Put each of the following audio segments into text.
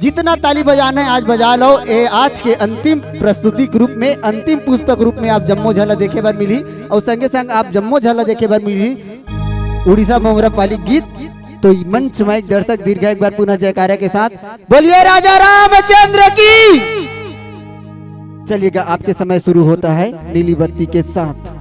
जितना ताली बजाना है आज बजा लो। ए आज के अंतिम प्रस्तुति के रूप में, अंतिम पुस्तक रूप में आप जम्मो झाला देखे बार मिली और संगे संग आप जम्मो झाला देखे बार मिली उड़ीसा मोमरा पाली गीत। तो मंच माइक दर्शक दीर्घ एक बार पुनः जयकारा के साथ बोलिए राजा रामचंद्र की। चलिएगा, आपके समय शुरू होता है नीली बत्ती के साथ।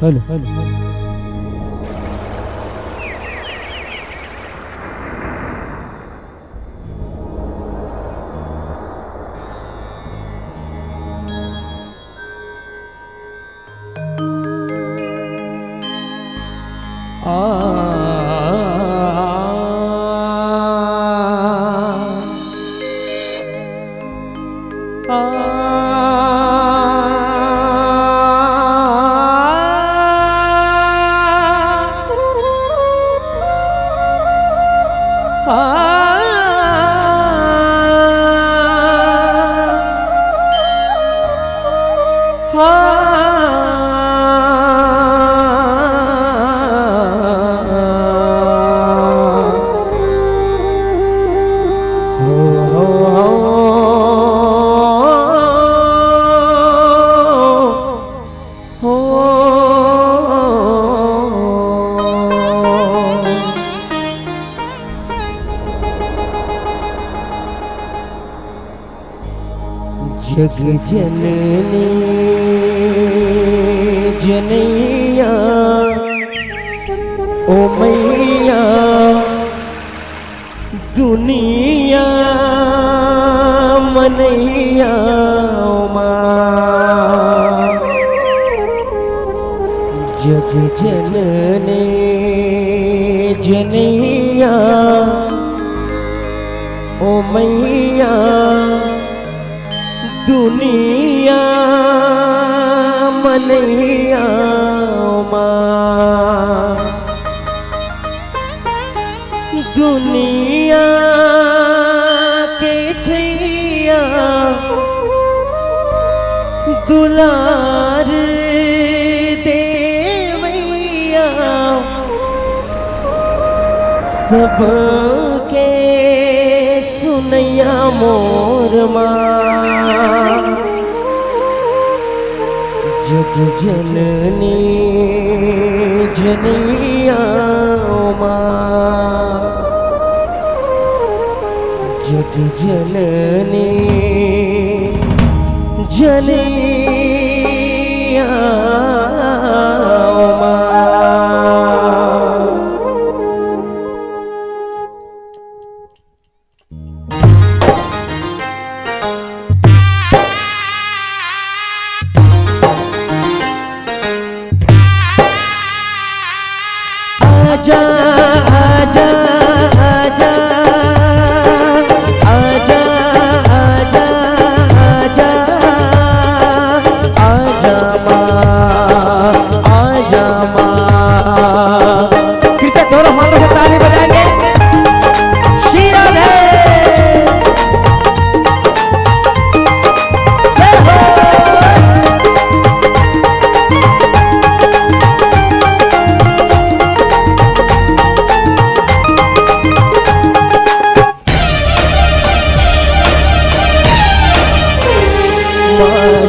हेलो जग जननी जनैया ओ मैया दुनिया मनैया ओ माँ। जग जननी जनैया ओ मैया दुनिया मनैया माँ। दुनिया के छैया दुलार देवैया सबके सुनैया मोर माँ। जग जननी जनैया माँ। जग जननी जनैया माँ। आजा आजा आजा आजा आजा आजा आजा माँ आजा माँ। कृपया दोनों हाथों से ताली बजाएंगे। श्री राधे जय हो।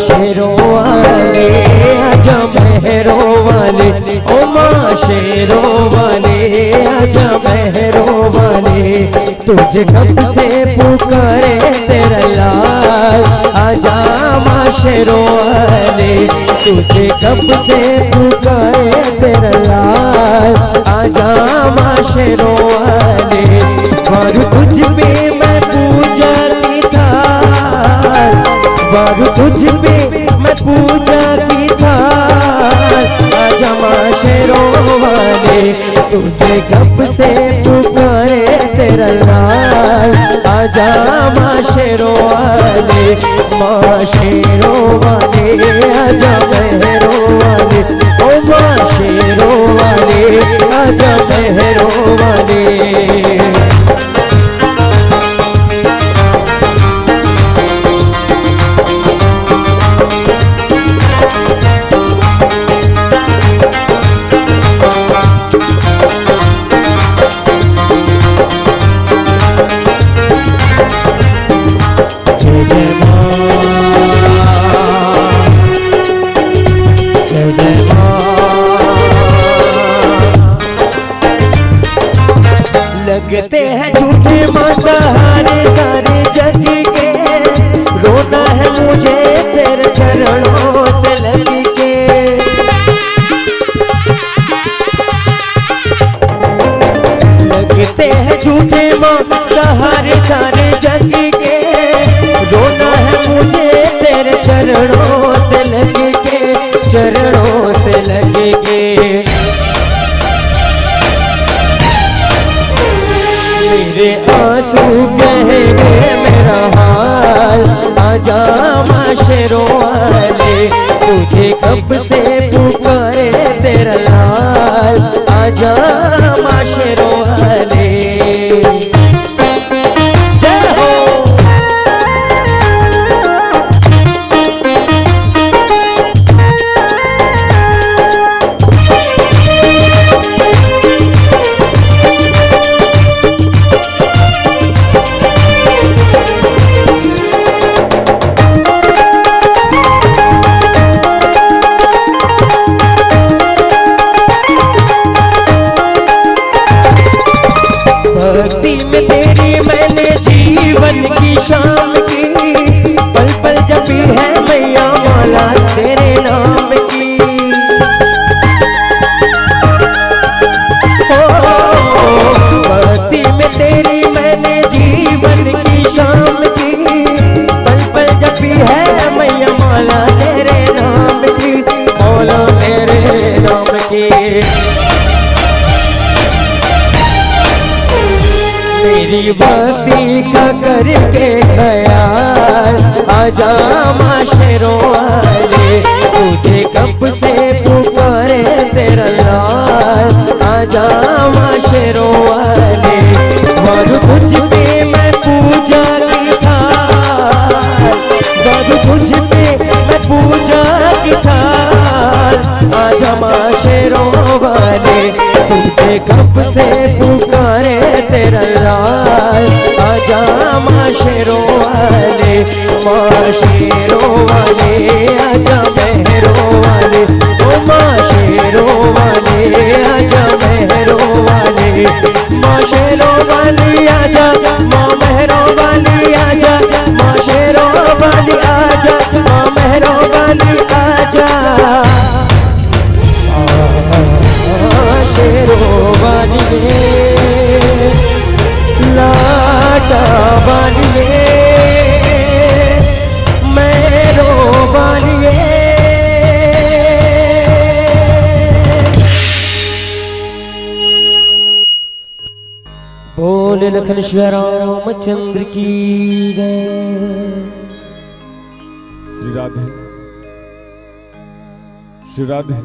शेरों वाले आजा मेहरों वाले ओ माँ शेरों वाले आजा मेहरों वाले। तुझे कब से पुकारे तेरा लाल आजा माँ शेरों वाले। तुझे कब से पुकारे तेरा लाल आजा माँ शेरों वाले। और तुझ पे मैं पूजा की थाल बाबू तुझ पे मैं पूजा की थाल आजा माँ शेरों वाले। तुझे कब से पुकारे तेरा लाल आजा माँ शेरों वाले। माँ शेरों वाले आजा मेहरों वाले ओ माँ शेरों वाले आजा मेहरों वाले। लगते हैं झूठे मांसाहारी सारे जग के। रोना है मुझे तेरे चरणों से लग के। लगते हैं झूठे मांसाहारी सारे जग के। रोना है मुझे तेरे चरणों से लग के चरणों से लग के। मेरे आंसू कहेंगे मेरा हाल आजा माँ शेरों वाले। तुझे कब से पुकारे तेरा लाल आजा माँ शेरों वाले। जीवन की शाम की, पल पल जपी है मैया मौला तेरे नाम की, मौला तेरे नाम की। मेरी बाती का करके ख्याल, आजा माशरों वाले, तुझे कब से पुकारे तेरा लाल, आजा माशरों वाले। मारू तुझ पे मैं पूजा की थाल, मारू तुझ पे मैं पूजा की थाल, आजा माशरों वाले, तुझे कब से पुकारे तेरा लाल, आजा माशरों वाले, माशरों वाले, आजा मेहरों वाले, ओ माशरों वाले, आजा मेहरों वाले, माशरों वाली आजा, माँ मेहरों वाली आजा, माशरों वाली आजा, माँ मेहरों वाली आजा, माशरों वाली लाटा वालिए, मेरो वालिए। बोल लखन श्री रामचंद्र की जय। श्री राधे, श्री राधे,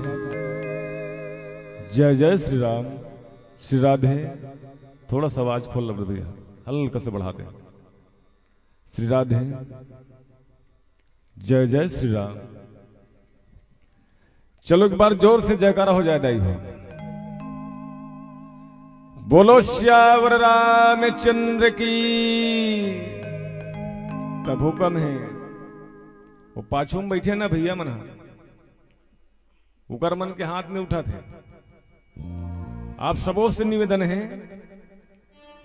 जय जय श्री राम। श्री राधे, थोड़ा सा आवाज खोल लो भैया, हल्का से बढ़ा दे। श्री राधे, जय जय श्री राम। चलो एक बार जोर से जयकारा हो जाए दाई हो। बोलो श्यावर रामचंद्र की। तब हुक्म है वो पाछू में बैठे ना भैया मना, उकर मन के हाथ में उठा थे। आप सबों से निवेदन है,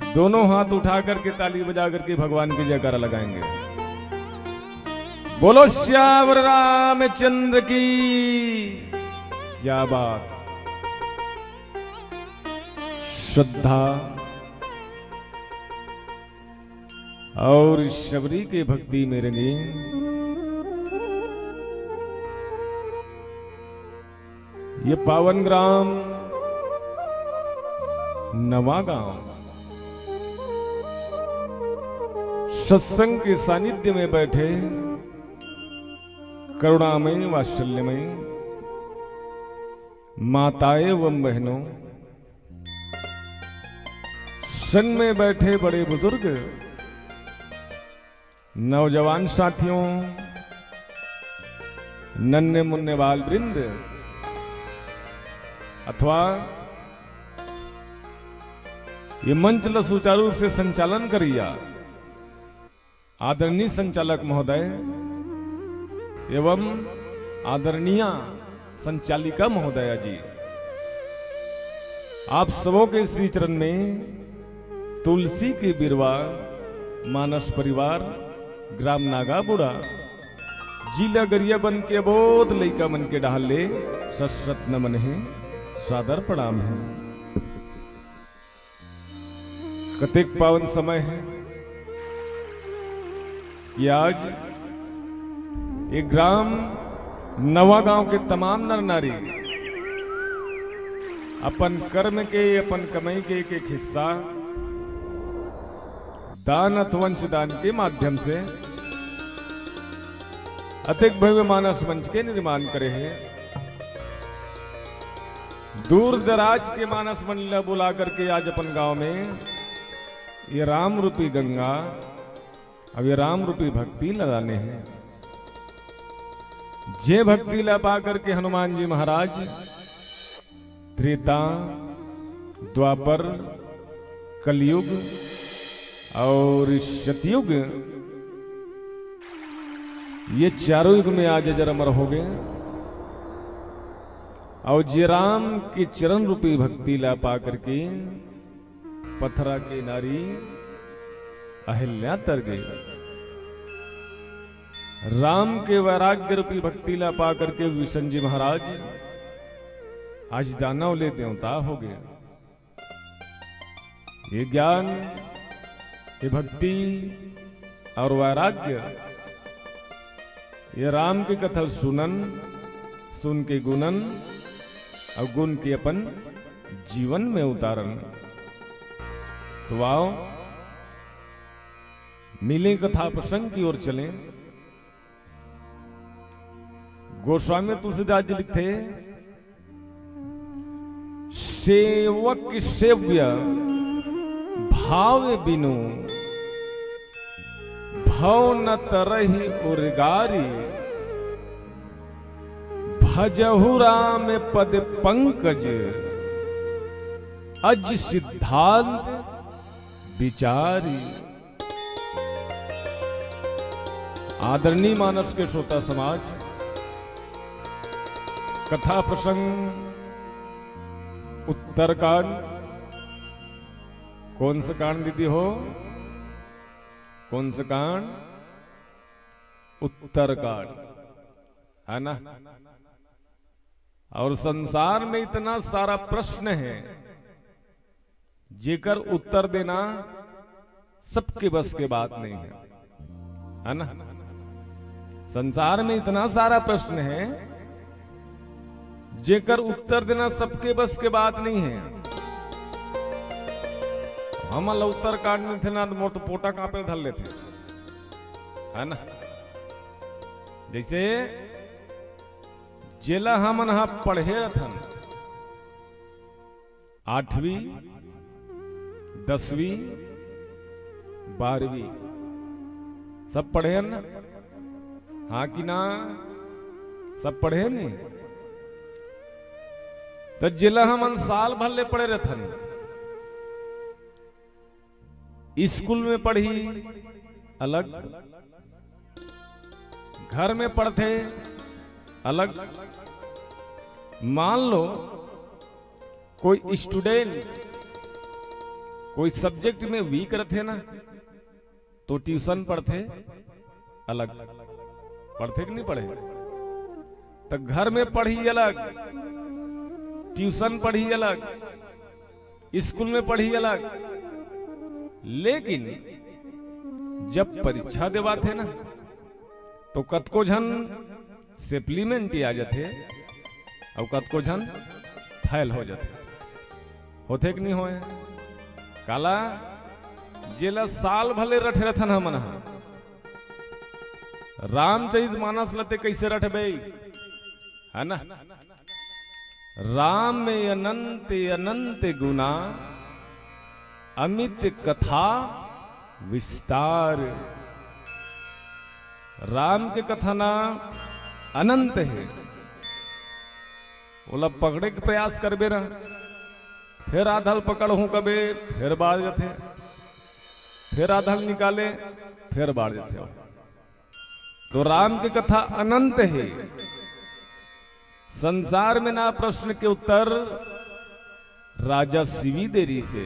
दोनों हाथ उठा करके ताली बजा करके भगवान की जयकारा लगाएंगे। बोलो श्यावर रामचंद्र की। क्या बात, श्रद्धा और शबरी के भक्ति में रंगे ये पावन ग्राम नवागांव सत्संग के सानिध्य में बैठे करुणामय वात्सल्यमय माताएं एवं बहनों, संग में बैठे बड़े बुजुर्ग, नौजवान साथियों, नन्हे मुन्ने बाल वृंद, अथवा ये मंच ल सुचारू रूप से संचालन करिया आदरणीय संचालक महोदय एवं आदरणीय संचालिका महोदया जी, आप सबों के श्री चरण में तुलसी के बिरवा मानस परिवार ग्राम नागाबुड़ा जिला गरियाबंद के बोध लइका मन के डाले सशत नमन है, सादर प्रणाम है। कतेक पावन समय है कि आज एक ग्राम नवागांव के तमाम नर नारी अपन कर्म के, अपन कमाई के एक हिस्सा दान अथवा वंश दान के माध्यम से अतिक भव्य मानस मंच के निर्माण करे हैं। दूर दराज के मानस मंडल बुला करके आज अपन गांव में ये राम रूपी गंगा, अब ये राम रूपी भक्ति लगाने हैं। जे भक्ति ला पा करके हनुमान जी महाराज त्रेता, द्वापर, कलयुग और सतयुग, ये चारों युग में आज अजर अमर हो गए। और जे राम के चरण रूपी भक्ति ला पा करके पथरा के नारी अहिल्या तर गई। राम के वैराग्य रूपी भक्ति ला पा करके विष्णु जी महाराज आज दानव ले देवता हो गए। ये ज्ञान ये भक्ति और वैराग्य, ये राम की कथा सुनन, सुन के गुणन और गुण के अपन जीवन में उतारन। तो आओ मिले कथा प्रसंग की ओर चलें। गोस्वामी तुलसीदास जी लिखते, सेवक सेव्य भाव बिनु भव न तरहि उर्गारी, भजहु राम पद पंकज अज सिद्धांत विचारी। आदरणीय मानस के श्रोता समाज, कथा प्रसंग उत्तरकांड। कौन सा कांड दीदी हो? कौन सा कांड? उत्तरकांड, है ना। और संसार में इतना सारा प्रश्न है जेकर उत्तर देना सबके बस के बात नहीं है ना। संसार में इतना सारा प्रश्न है जेकर उत्तर देना सबके बस के बात नहीं है। हम उत्तर काटने थे ना, मोर तो पोटा कापे धर लेते, है ना। जैसे जेला हमन हा पढ़े रथन 8वीं 10वीं 12वीं सब पढ़े ना, हाँ कि ना? सब पढ़े नहीं? तो जिला हमन साल भर ले पढ़े रहथन। स्कूल में पढ़ी अलग, घर में पढ़ते अलग। मान लो कोई स्टूडेंट कोई सब्जेक्ट में वीक रहते ना, तो ट्यूशन पढ़ते अलग। पढ़ते कि नहीं पढ़े? तो घर में पढ़ी अलग, ट्यूशन पढ़ी अलग, स्कूल में पढ़ी अलग। लेकिन जब परीक्षा देवा थे ना, तो कतको झन सप्लीमेंट आ जाते और कतको झन फेल हो जाते। होते कि नहीं होए? काला जेला साल भले रटे रथन हमन रामचरित मानस लते कैसे रटबे, है ना। राम में अनंत अनंत गुना, अमित कथा विस्तार। राम के कथा ना अनंत है। बोला पकड़े के प्रयास करबे ना, फिर आधल पकड़ हूं कबे, फिर बाढ़ जाते, फिर आधल निकाले, फिर बाढ़ जाते। तो राम की कथा अनंत है। संसार में ना प्रश्न के उत्तर राजा शिवी देरी से,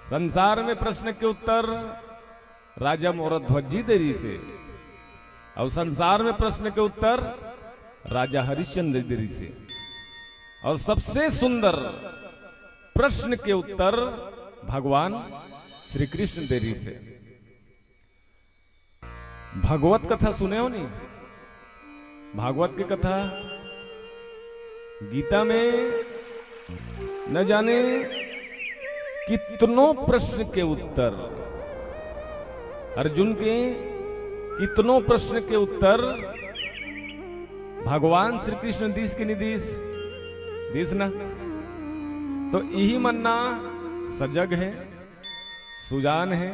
संसार में प्रश्न के उत्तर राजा मोरध्वजी देरी से, और संसार में प्रश्न के उत्तर राजा हरिश्चंद्र देरी से। और सबसे सुंदर प्रश्न के उत्तर भगवान श्री कृष्ण देरी से। भागवत कथा सुने हो नहीं? भागवत की कथा गीता में न जाने कितनों प्रश्न के उत्तर, अर्जुन के कितनों प्रश्न के उत्तर भगवान श्री कृष्ण दिस के निदिस दिस ना। तो यही मन्ना सजग है, सुजान है,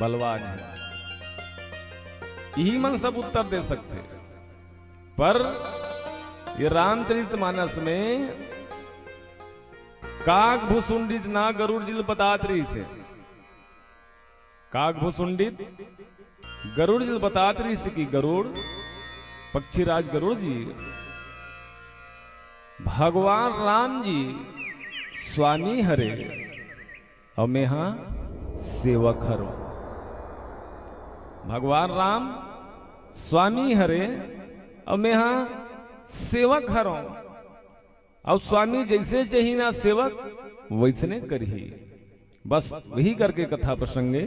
बलवान है, यही मन सब उत्तर दे सकते। पर ये रामचरितमानस में काग भूसुंडित ना गरुड़ जिल बतात रही से, काग भूसुंडित गरुड़ जिल बतात रही से कि गरुड़ पक्षीराज गरुड़ जी भगवान राम जी स्वामी हरे और मैं हाँ सेवक हरो। भगवान राम स्वामी हरे और मैं हाँ सेवक हरो। और स्वामी जैसे चाहिए ना सेवक वैसने करही। बस वही करके कथा प्रसंगे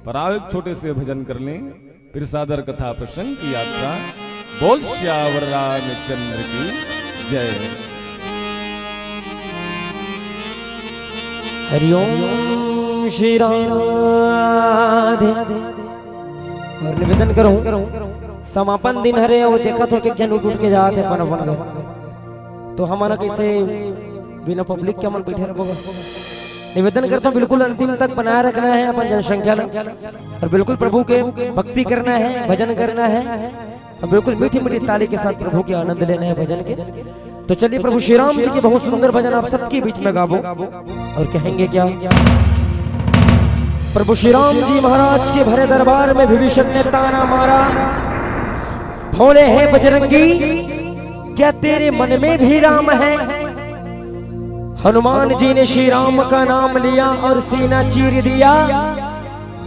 पर आओ एक छोटे से भजन कर लें, फिर सादर कथा प्रसंग की यात्रा। बोल श्यावर रामचंद्र की जय। हरिओम श्री राधे। और निवेदन करूं समापन दिन हरे और देखा तो एक जन उठ के जाते अपन अपन घर, तो हमारा कैसे बिना पब्लिक के मन बैठे रहोगे। निवेदन करता हूँ बिल्कुल अंतिम तक बनाए रखना है अपन जनसंख्या में, और बिल्कुल प्रभु के भक्ति करना है, भजन करना है, और बिल्कुल मीठी मीठी ताली के साथ प्रभु के आनंद लेना है भजन के। तो चलिए प्रभु श्री राम जी के बहुत सुंदर भजन आप सबके बीच में गाबो और कहेंगे क्या। प्रभु श्री राम जी महाराज के भरे दरबार में विभीषण ने ताना मारा, भोले हैं बजरंगी क्या तेरे मन में भी राम है। हनुमान जी ने श्री राम का नाम लिया और सीना चीर दिया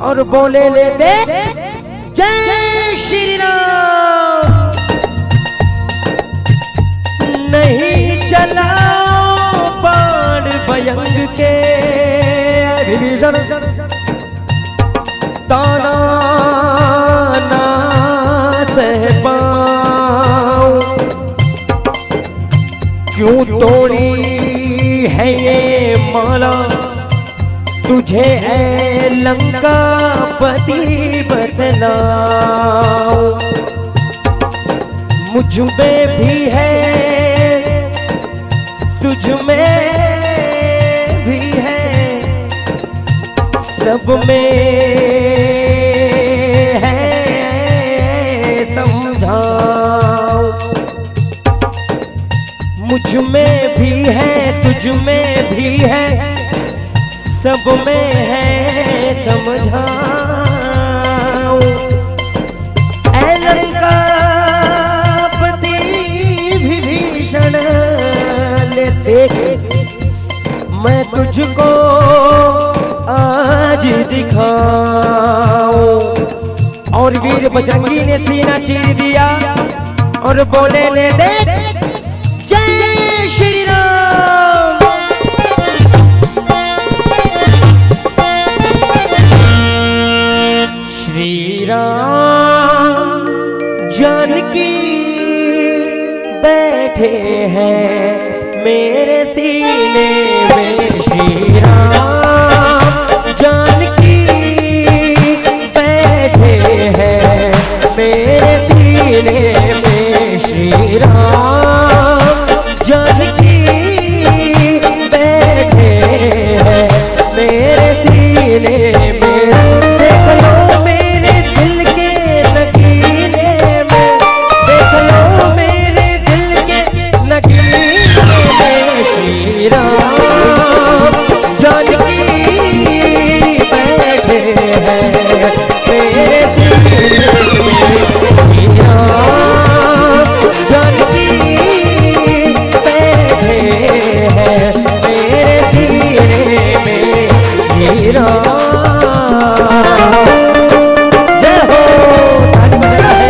और बोले लेते जय श्री राम। नहीं चला बाण भयंग के विभीषण ताना ना सह पाऊं, क्यों तोड़ी है ये माला तुझे है लंका पति बतलाऊं। मुझ में भी है तुझ में भी है, सब में है समझाओ। मुझ में भी है तुझ में भी है, सब में है समझाओ। ऐ लंकापति विभीषण ले देख मैं तुझको आज दिखाऊं। और वीर बजरंगी ने सीना चीर दिया और बोले ले देख जय श्री राम। श्री राम जानकी बैठे हैं मेरे सीने में। श्री राम जानकी बैठे हैं मेरे सीने में। श्री राम जानकी बैठे हैं मेरे सीने में। देख लो मेरे दिल के नगीने में, देख लो मेरे दिल के नगीने में। श्री राम जानकी बैठे हैं मेरे सीने में। श्री राम जानकी बैठे हैं मेरे सीने में। श्री राम जय हो। ताली बजा है।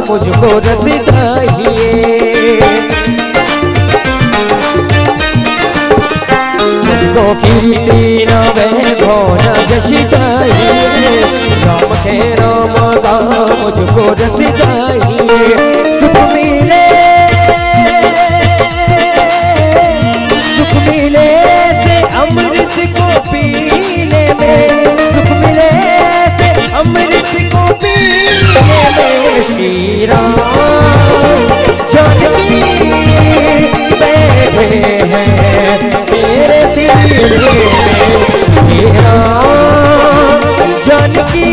मुझको रस चाहिए, मुझको कीर्ति नाम भौन यश चाहिए। राम के राम का मुझको रस चाहिए। सुख मिले से अमृत को पीने में, सुख मिले से अमृत को पीने में। श्री राम जानकी बैठे हैं मेरे सीने में। श्री राम जानकी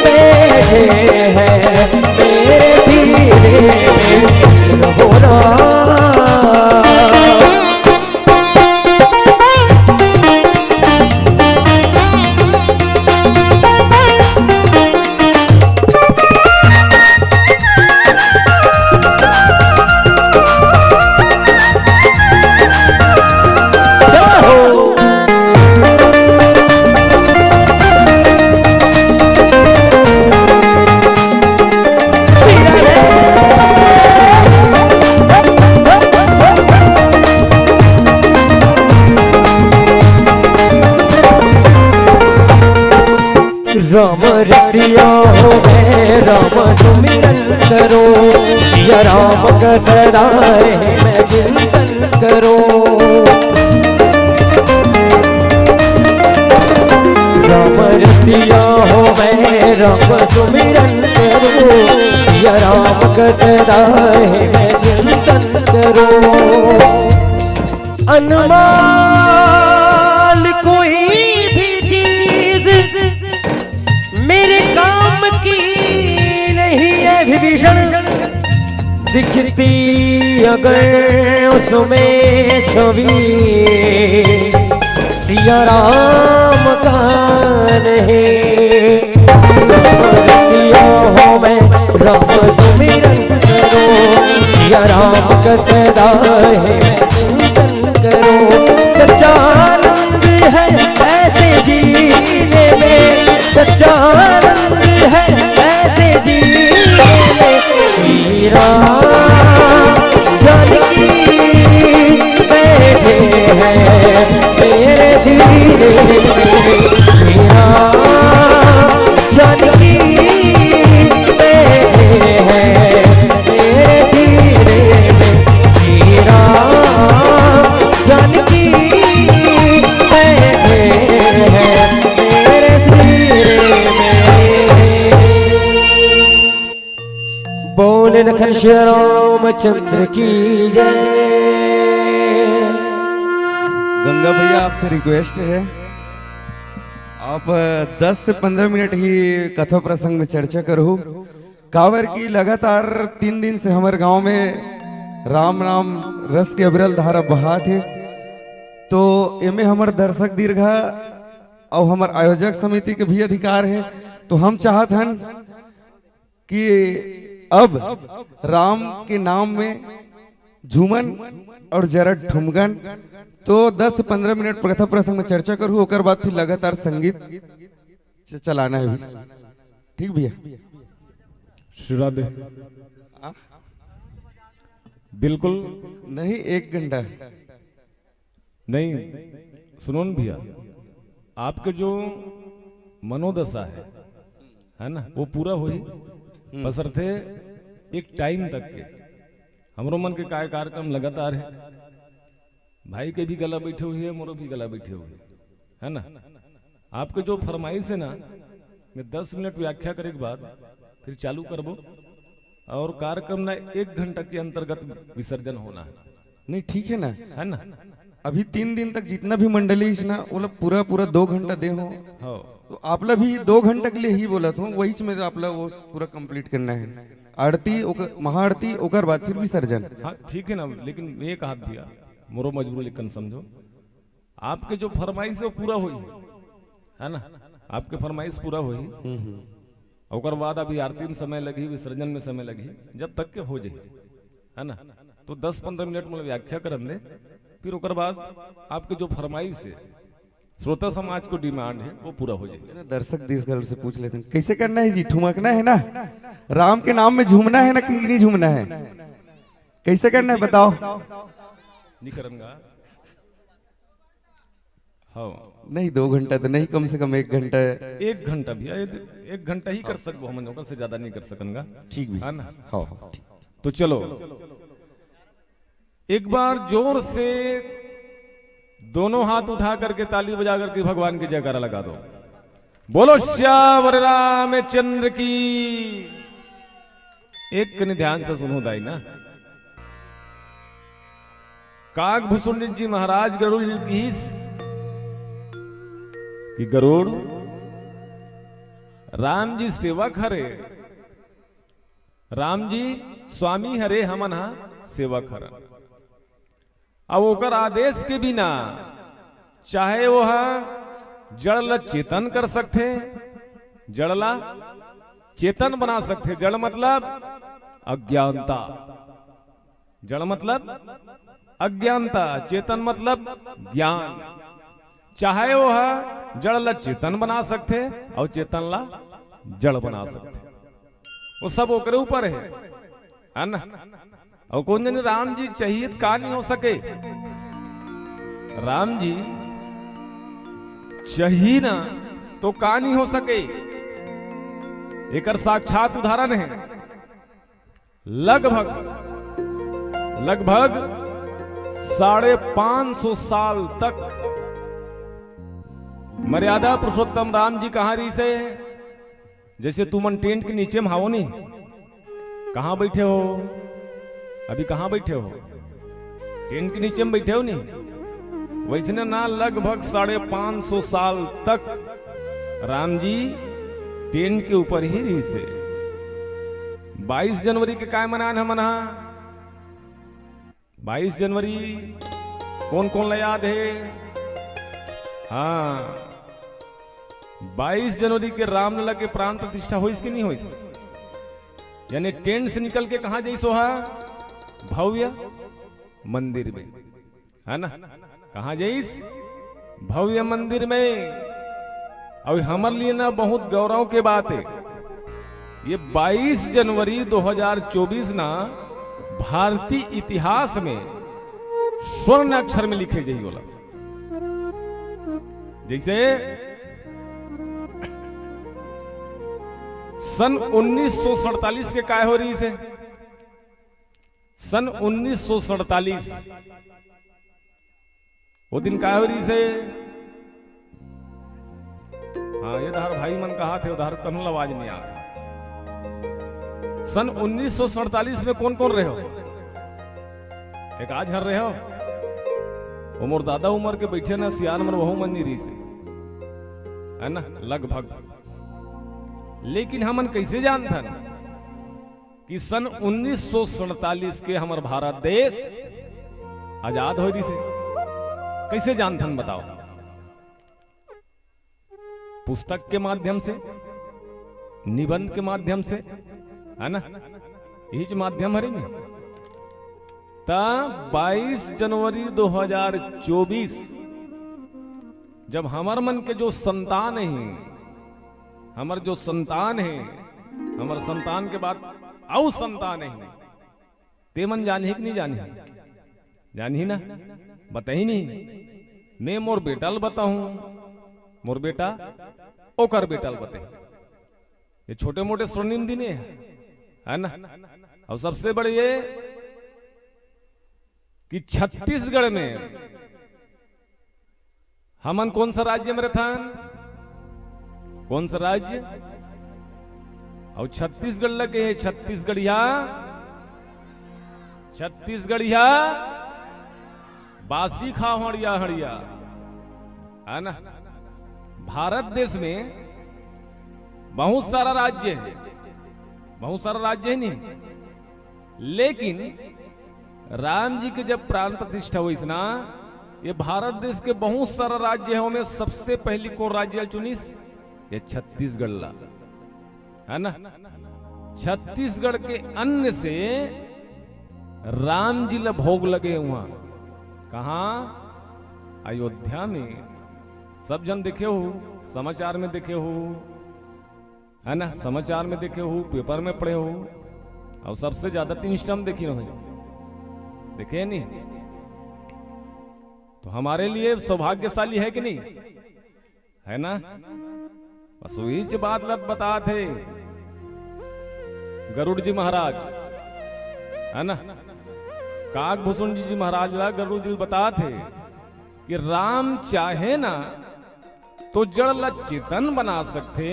बैठे हैं मेरे सिया राम का सदा रहे मैं चिंतन करूं। राम रसिया हो मैं राम सुमिरन करूं, सिया राम का सदा रहे मैं चिंतन करूं। अनमोल कोई भी चीज मेरे काम की नहीं है विभीषण, दिखती अगर उसमें छवि सिया राम का नहीं। सिया हो मैं राम सुमिरन करूं, सिया राम का सदा है चिंतन करूं। सच्चा आनंद है ऐसे जीने में, सच्चा आनंद है ऐसे जीने में। श्री राम जानकी बैठे हैं मेरे धीरे में, श्री राम जानकी बैठे हैं मेरे धीरे में, श्री राम जानकी बैठे हैं मेरे धीरे में। बोले लखन श्री रामचंद्र की जय। गंगा भैया आपसे रिक्वेस्ट है, आप 10 से 15 मिनट ही कथा प्रसंग में चर्चा करो। कांवर की लगातार 3 दिन से हमारे गांव में राम राम रस के अविरल धारा बहा थे, तो एमे हमारे दर्शक दीर्घा और हमारे आयोजक समिति के भी अधिकार है। तो हम चाहत हन कि अब राम के नाम में झूमन और जरद ठुमगन, तो 10 से 15 मिनट कथा प्रसंग में चर्चा करूँ, ओकर बाद फिर लगातार संगीत चलाना है। ठीक भैया? श्री राधे। बिल्कुल नहीं, 1 घंटा नहीं। सुनो न भैया, आपके जो मनोदशा है ना, वो पूरा हुई बशर्ते एक टाइम तक के। हमरो मन के काय कार्यक्रम लगातार है, भाई के भी गला बैठे हुए है, मोरो भी गला बैठे हुए है ना। आपके जो फरमाइश है ना, मैं 10 मिनट व्याख्या करे के बाद फिर चालू करबो, और कार्यक्रम ना 1 घंटा के अंतर्गत विसर्जन होना है। नहीं, ठीक है ना, है ना। अभी 3 दिन तक जितना भी मंडली है ना, वो लोग पूरा पूरा 2 घंटा दे हो, तो आप लोग भी 2 घंटा के लिए ही बोला था, वही में आप लोग वो पूरा कंप्लीट करना है। आरती, महाआरती, ओकर बाद फिर विसर्जन। हाँ ठीक है ना, लेकिन ये कहा भैया मोरो मजबूरी लेकिन समझो, आपके जो फरमाइश है वो पूरा हुई है ना, आपके फरमाइश पूरा हुई। और बाद अभी आरती में समय लगी, विसर्जन में समय लगी, जब तक के हो जाए है ना। तो 10-15 मिनट में व्याख्या कर दे, फिर ओकर बाद आपके जो फरमाइश है, श्रोता समाज को डिमांड है, वो पूरा हो जाएगा। दर्शक दीर्घ से पूछ लेते हैं, कैसे करना है जी? ठुमकना है ना, राम के नाम में झूमना है ना कि नहीं झूमना है? कैसे करना है बताओ? नहीं करूंगा। हाँ नहीं, 2 घंटा तो नहीं, कम से कम 1 घंटा। 1 घंटा भैया, 1 घंटा ही कर सकबो हम, ओकर से ज्यादा नहीं कर सकूंगा। ठीक भी है ना। हाँ, तो चलो एक बार जोर से दोनों हाथ उठा करके ताली बजा करके भगवान की जयकारा लगा दो। बोलो श्यावर रामचंद्र की। एक कने ध्यान से सुनो दाई ना, काकभूषुंड जी महाराज गरुड़ की गरुड़ राम जी सेवक हरे, राम जी स्वामी हरे, हमन हा सेवक हर। अब ओकर आदेश के बिना चाहे वो जड़ ला चेतन कर सकते, जड़ ला चेतन बना सकते। जड़ मतलब अज्ञानता, जड़ मतलब अज्ञानता, चेतन मतलब ज्ञान। चाहे वो जड़ ला चेतन बना सकते और चेतन ला जड़ बना सकते, वो सब ओकरे ऊपर है ना। और कौन दिन राम जी चाहिए का नहीं हो सके, राम जी चाहिए ना तो का नहीं हो सके। एक साक्षात उदाहरण है, लगभग 550 साल तक मर्यादा पुरुषोत्तम राम जी कहां रही से? जैसे तुमन टेंट के नीचे में हाओ नहीं, कहां बैठे हो अभी? कहां बैठे हो? टेंट के नीचे में बैठे हो नहीं? वैसे ना लगभग 550 साल तक राम जी टेंट के ऊपर ही रही से। 22 जनवरी के काय मनान हम मना? 22 जनवरी कौन कौन ला याद है? हाँ, 22 जनवरी के रामलला के प्राण प्रतिष्ठा हो इसकी नहीं हो? यानी टेंट से निकल के कहां जाई सोहा? भव्य मंदिर में, है ना? कहां जाइस? भव्य मंदिर में। और हमारे लिए ना बहुत गौरव के बात है, ये 22 जनवरी 2024 ना भारतीय इतिहास में स्वर्ण अक्षर में लिखे जाइए बोला। जैसे सन 1947 के काय हो रही से? सन 1947 वो दिन काय हो रही से? हाँ, ये धार भाई मन कहा थे, उधार कन्हल आवाज नहीं आती। सन 1947 में कौन कौन रहे हो? एक आज हर रहे हो? उमर दादा उमर के बैठे ना सियान मन वहू मन नहीं रही से, है ना? लगभग। लेकिन हमन कैसे जानथन कि सन 1947 के हमार भारत देश आजाद हो रही से? कैसे जानथन बताओ? पुस्तक के माध्यम से, निबंध के माध्यम से, है ना? यही माध्यम है। ता 22 जनवरी 2024 जब हमार मन के जो संतान है, हमार जो संतान है, हमार संतान के बाद औ संतान है, ते मन जानी कि नहीं जानी? जानी ना? बताई नहीं? मैं मोर बेटाल बताऊं, मोर बेटा ओकर बेटाल बताई। ये छोटे मोटे स्वर्णिम दिन है ना? और सबसे बड़े ये कि छत्तीसगढ़ में हमन कौन सा राज्य में रहथन? कौन सा राज्य? और छत्तीसगढ़ लगे छत्तीसगढ़िया, छत्तीसगढ़िया बासी खा हड़िया हड़िया, है ना? भारत देश में बहुत सारा राज्य है, बहुत सारा राज्य है नहीं, लेकिन राम जी के जब प्राण प्रतिष्ठा हुई ना, ये भारत देश के बहुत सारा राज्य है, में सबसे पहली कौन राज्य चुनिस? ये छत्तीसगढ़ ला, है ना? छत्तीसगढ़ के अन्न से राम जी ला भोग लगे वहां। कहां? अयोध्या में। सब जन देखे हो, समाचार में देखे हो, है ना? समाचार में देखे हो, पेपर में पढ़े हो, और सबसे ज्यादा 3 स्टम्प देखी हो, देखे नहीं? तो हमारे लिए सौभाग्यशाली है कि नहीं? है ना? बस वही बात लत बता थे गरुड़ जी महाराज, है ना? काकभूषण जी महाराज ला गरुड़ जी बता थे कि राम चाहे ना तो जड़ ला चेतन बना सकते,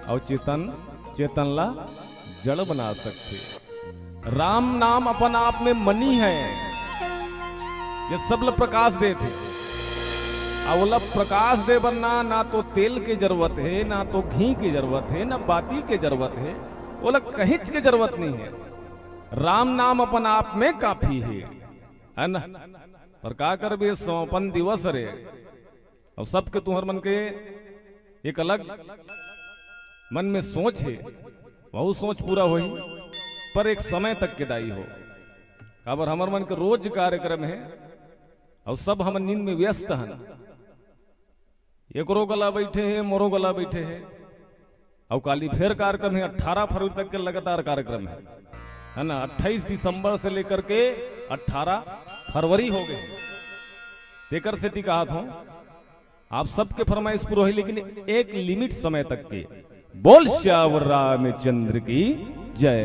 और चेतन ला जड़ बना सकते। राम नाम अपन आप में मनी है, ये सब ला प्रकाश देते। अवला प्रकाश दे बनना ना तो तेल की जरूरत है, ना तो घी की जरूरत है, ना बाती की जरूरत है, बोला कहीं की जरूरत नहीं है। राम नाम अपन आप में काफी है ना? और का कर भी समापन दिवस रे, और सबके तुम्हार मन के एक अलग मन में सोच है, बहुत सोच पूरा हुई, पर एक समय तक के दाई हो। काबर हमार मन के रोज कार्यक्रम है, और सब हम नींद में व्यस्त हैं। एकरो गला बैठे हैं, मोरो गला बैठे हैं, और काली फिर कार्यक्रम है। 18 फरवरी तक के लगातार कार्यक्रम है ना? 28 दिसंबर से लेकर के 18 फरवरी हो गए। तेकर से कहा था आप सबके फरमाइश पूरा हुई, लेकिन एक लिमिट समय तक के। बोल श्यावर रामचंद्र की जय।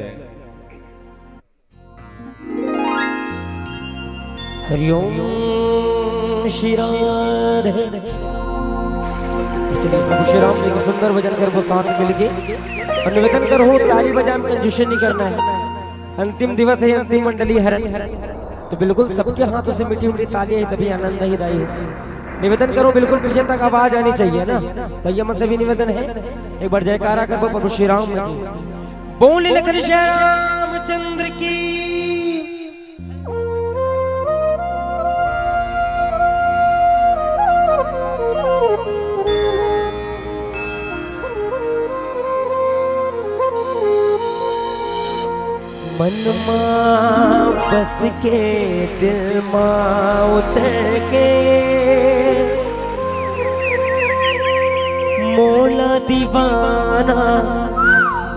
हरिओम श्री राधे। चलिए प्रभु श्री राम जी का सुंदर भजन कर वो साथ मिलके और निवेदन करो ताली बजाने में कंजूसी नहीं करना है। अंतिम दिवस है, अंतिम मंडली हरण, तो बिल्कुल सबके हाथों से मीठी मीठी तालियां ही तभी आनंद ही दाई है। निवेदन करो बिल्कुल पीछे तक आवाज आनी चाहिए ना भैया, मुझसे भी निवेदन है एक बार जयकारा करो प्रभु श्री राम की। बोल लखन श्री रामचंद्र की। मन मां बस के दिल मां उतर के मोला दीवाना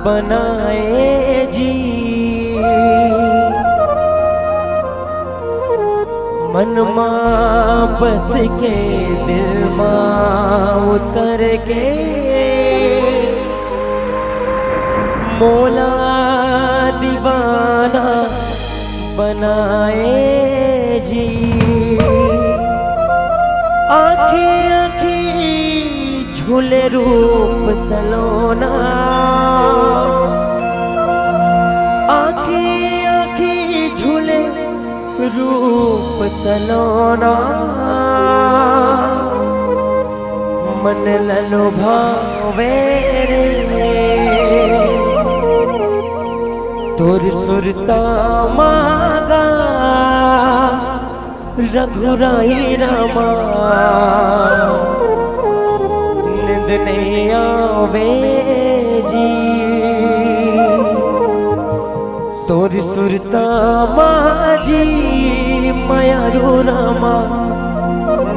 बनाए जी। मन मां बस के दिल मां उतर के मोला दीवाना बनाए जी। आँखें आँखें झूले रूप सलोना, आँखें आँखें झूले रूप सलोना। मन ललो भावे रे तोर सुरता मागा रघुराई रामा। निंद नहीं आवे जी तोर सुरता माजी मायारू रामा।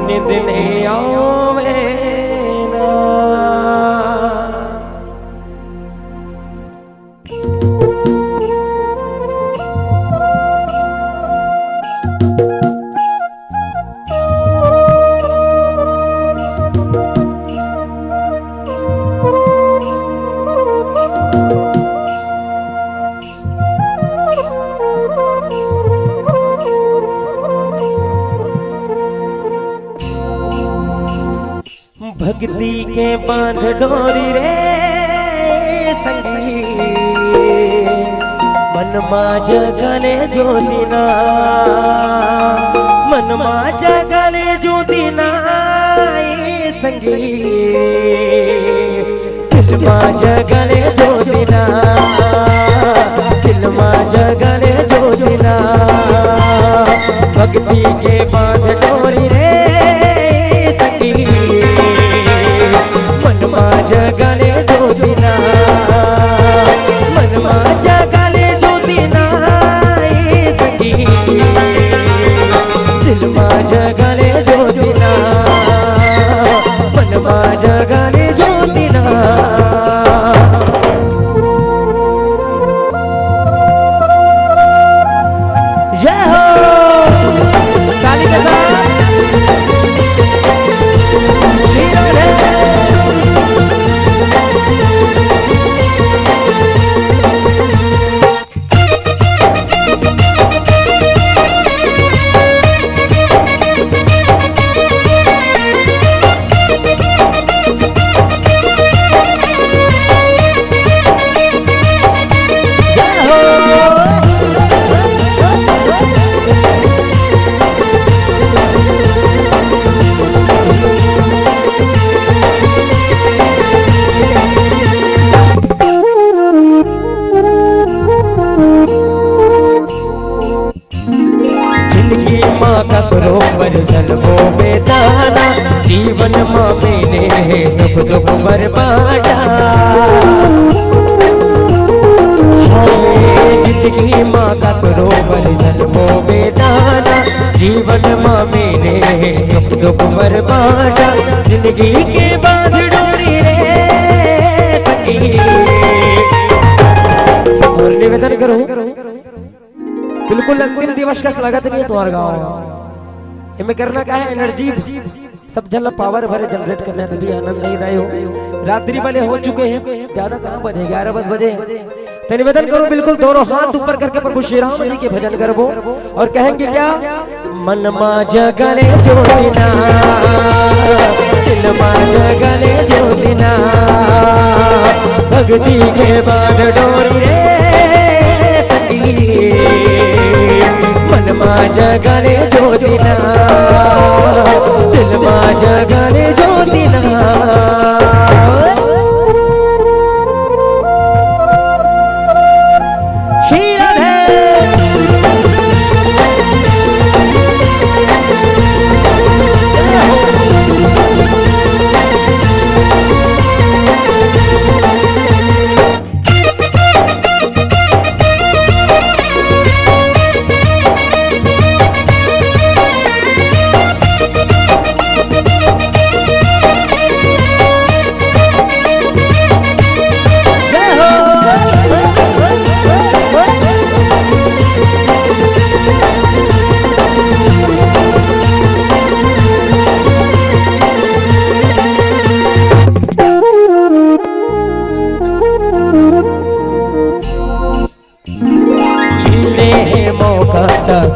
निंद नहीं आवे ना। भक्ति के बांध डोरी रे संगी, मन मा जगले ज्योतिना, मन मा जगले ज्योतिना संगी। दिल मा जगले ज्योतिना, दिल मा जगले ज्योतिना। भक्ति के बांध डोरी रे संगी, मन मा जगले ज्योतिना, मन मा जगले ज्योतिना संगी। दिल मा जगले ज्योतिना, मन मा जगले ज्योतिना। जय हो काली कथा श्री राधे। बरोबर जन्मों में दाना, जीवन माँ मैंने है दुख दुख बर्बादा। जिंदगी माँ का बरोबर जन्मों में दाना, जीवन माँ मैंने है दुख दुख बर्बादा। जिंदगी के बांध डोरी रे सखी। और निवेदन करूं बिल्कुल अंतिम दिवस का स्वागत नहीं है तुम्हारे गाँव। हमें करना क्या है, एनर्जी सब जल पावर भरे जनरेट करना है, तभी आनंद नहीं रहे हो। रात्रि वाले हो चुके हैं, ज्यादा कहाँ बजे 11 बजे तो निवेदन करो बिल्कुल दोनों हाथ ऊपर करके प्रभु श्री राम जी के भजन करबो और कहेंगे क्या मन मा जगले ज्योतिना दिल मा जगले ज्योतिना भक्ति के बाद डोरी रे सती मन मा जगले ज्योतिना दिल मा जगले ज्योतिना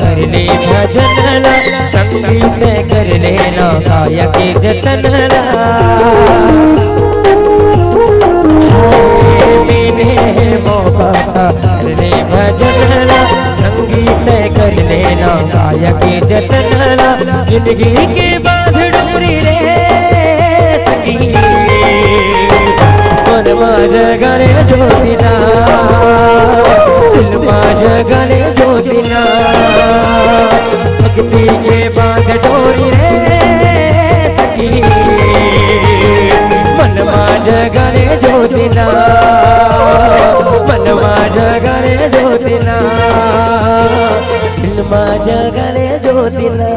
कर ले भजन संगीत कर लेना काया के जतन मेरे मौका कर ले भजन संगीत कर लेना काया के जतन जिंदगी के बाद डोरी रे सगी मन माज गणे ज्योतिना दिल माज गणे ज्योतिना भक्ति के बाद डोरी रे सखी मन माज गणे ज्योतिना मन माज गणे ज्योतिना दिल माज गणे ज्योतिना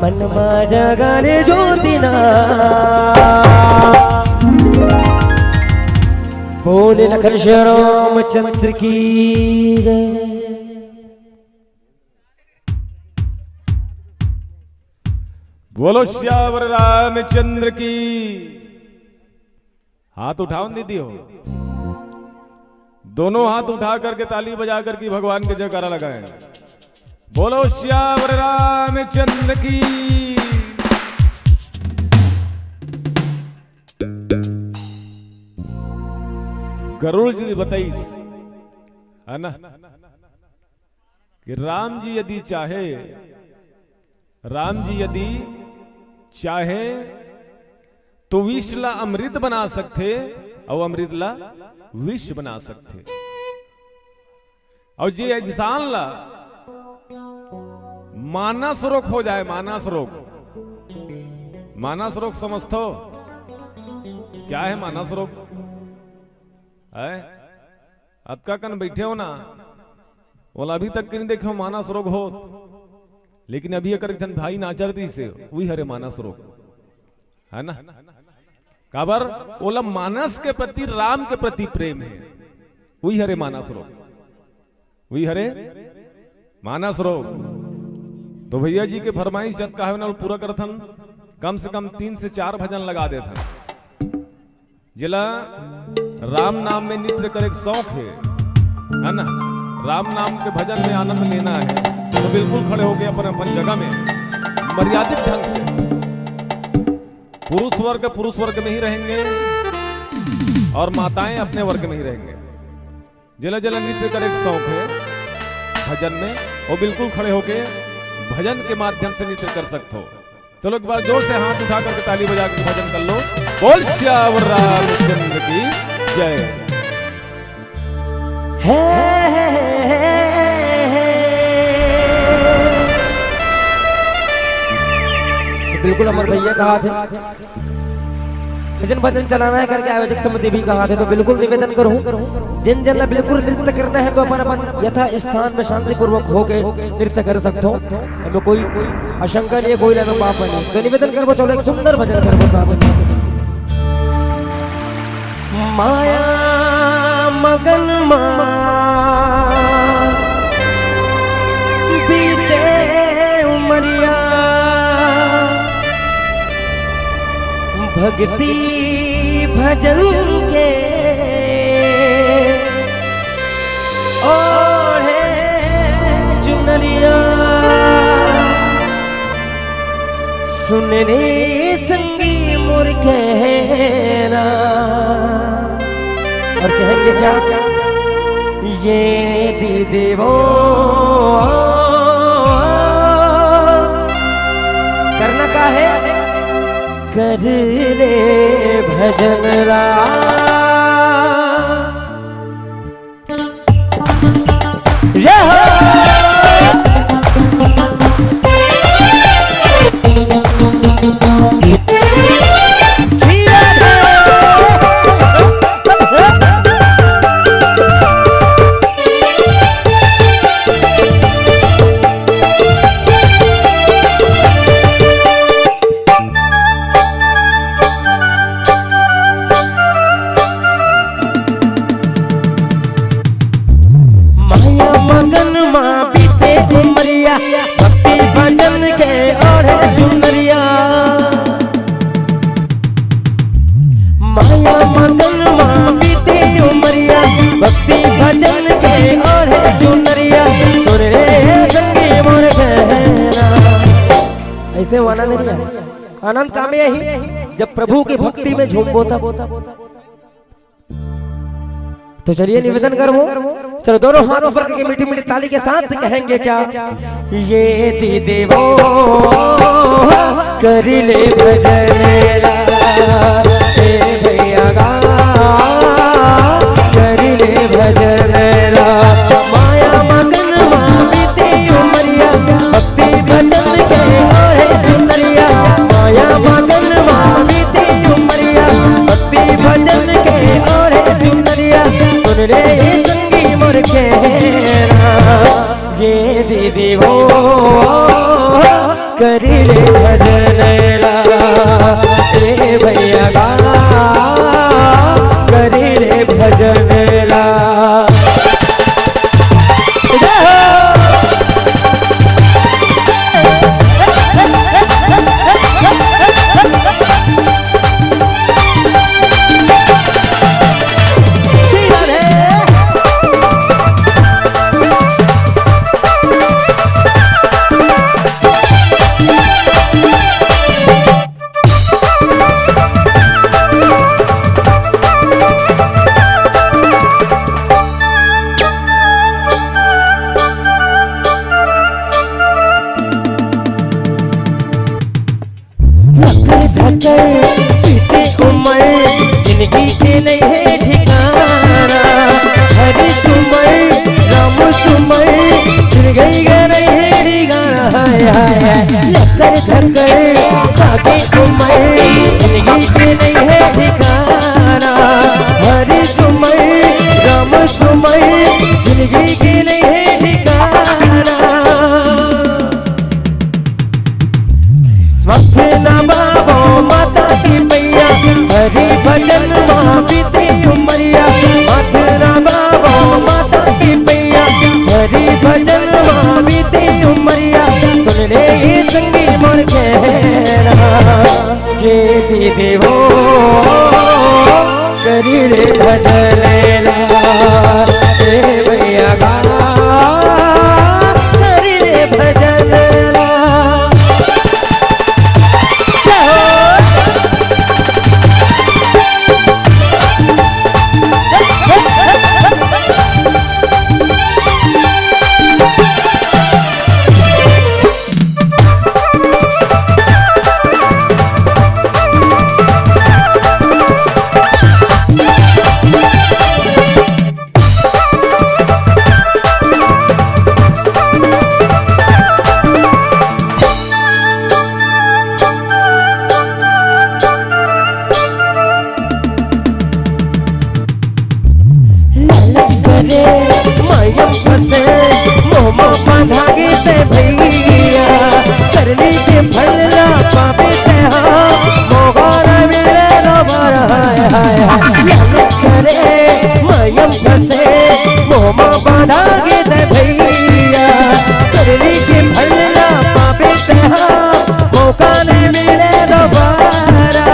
मन माज गणे ज्योतिना बोले लखन श्री रामचंद्र की जय। बोलो श्यावर रामचंद्र की। हाथ उठाओ दीदी हो, दोनों हाथ उठा करके ताली बजा करके भगवान के जयकारा लगाएं। बोलो श्यावर रामचंद्र की। गरुड़ जी बताइस है ना कि राम जी यदि चाहे, राम जी यदि चाहे तो विष ला अमृत बना सकते और अमृत ला विष बना सकते। और जे इंसान ला मानस रोग हो जाए, मानस रोग, मानस रोग समझते हो क्या है? मानस रोग है अतका कन बैठे हो ना, बोला अभी तक नहीं देखो मानस रोग हो, लेकिन अभी अगर जन भाई नाचर दी से वही हरे मानस रोग है ना। काबर बोला मानस के प्रति, राम के प्रति प्रेम है, वही हरे मानस रोग, वही हरे मानस रोग। तो भैया जी के फरमाइश जब का है ना पूरा करथन, कम से कम 3 से 4 भजन लगा देथन। जिला राम नाम में नृत्य करे शौक है ना, राम नाम के भजन में आनंद लेना है तो बिल्कुल खड़े हो गए अपन अपन जगह में मर्यादित ढंग से। पुरुष वर्ग में ही रहेंगे और माताएं अपने वर्ग में ही रहेंगे। जिला जिला नृत्य करे शौक है भजन में, वो बिल्कुल खड़े होके भजन के माध्यम से नृत्य कर सकते हो। चलो एक बार जोर से हाथ उठा करके ताली बजा कर भजन कर लो। बोल श्यावर रामचंद्र की जय। बिल्कुल अमर भैया कहा थे भजन भजन चलाना है करके आयोजक समिति भी कहा थे, तो बिल्कुल निवेदन करूं जिन जन बिल्कुल नृत्य करना है तो अपन अपन यथा स्थान में शांति पूर्वक होके नृत्य कर सकते हो, हमें कोई आशंका नहीं है, कोई लेना पाप नहीं। तो निवेदन करो, चलो एक सुंदर भजन करो। माया मगन बीते उमरिया भक्ति भजन के सुन रे संगी मोर कहना। और कहेंगे क्या? ये दी देवो करना का है, कर ले भजन ला। ऐसे वो आनंद नहीं है। आनंद काम यही जब प्रभु की भक्ति में झूम बोता। तो चलिए निवेदन करो, चलो दोनों हाथ ऊपर करके मीठी मीठी ताली के साथ कहेंगे क्या? ये दी देवो कर ले भजन ला, ए भैया गा कर ले भजन ला। माया मगन माँ बीती उमरिया, भक्ति भजन के ओढ़े चुनरिया। माया मगन माँ बीती उमरिया, भक्ति भजन के ओढ़े चुनरिया। सुन रे संगी मोर कहना, ये दीदी वो कर ले भजन ला, ए भैया गा कर ले भजन ला। बीते उम्र जिंदगी के नहीं है ठिकाना। हरी सुमर राम सुमर फिर गई नहीं है ठिकाना। लकर धकर बाकी उम्र जिंदगी के नहीं है ठिकाना। हरी सुमर राम सुमर जिंदगी के नहीं है ठिकाना। वक्त ना बाबो माता की मैया, हरि भजन माँ बीती उमरिया। वक्त ना बाबो माता की मैया, हरि भजन माँ बीती उमरिया। सुन ले ये संगी मोर कहना, ये दीदी वो करी रे भजन ला, ए भैया गा करी रे भजन ला। मायम फसे मोम बांधागे ते भैया, करनी के फलला पापे ते हा मोगारा मेरे रोबारा। हाय करे मायम फसे मोम बांधागे ते भैया, करनी के फलला पापे ते हा मोगारा मेरे रोबारा।